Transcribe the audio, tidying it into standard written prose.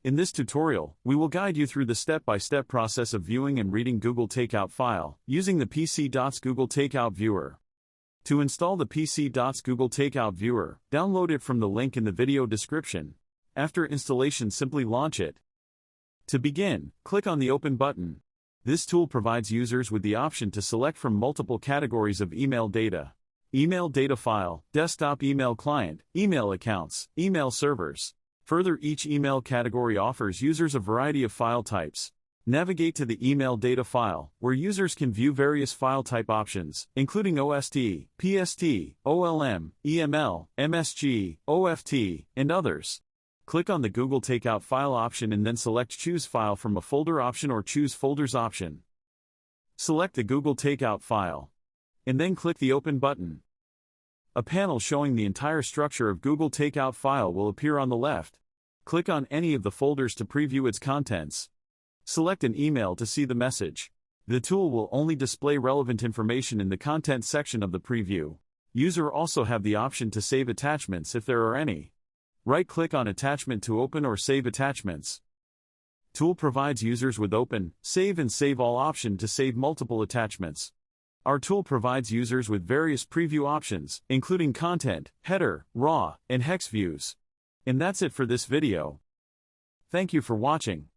In this tutorial, we will guide you through the step-by-step process of viewing and reading Google Takeout file, using the PC Google Takeout Viewer. To install the PC Google Takeout Viewer, download it from the link in the video description. After installation, simply launch it. To begin, click on the Open button. This tool provides users with the option to select from multiple categories of email data. Email data file, desktop email client, email accounts, email servers. Further, each email category offers users a variety of file types. Navigate to the email data file, where users can view various file type options, including OST, PST, OLM, EML, MSG, OFT, and others. Click on the Google Takeout File option and then select Choose File from a Folder option or Choose Folders option. Select the Google Takeout file, and then click the Open button. A panel showing the entire structure of Google Takeout file will appear on the left. Click on any of the folders to preview its contents. Select an email to see the message. The tool will only display relevant information in the content section of the preview. User also have the option to save attachments if there are any. Right-click on attachment to open or save attachments. Tool provides users with Open, Save and Save All option to save multiple attachments. Our tool provides users with various preview options, including content, header, raw, and hex views. And that's it for this video. Thank you for watching.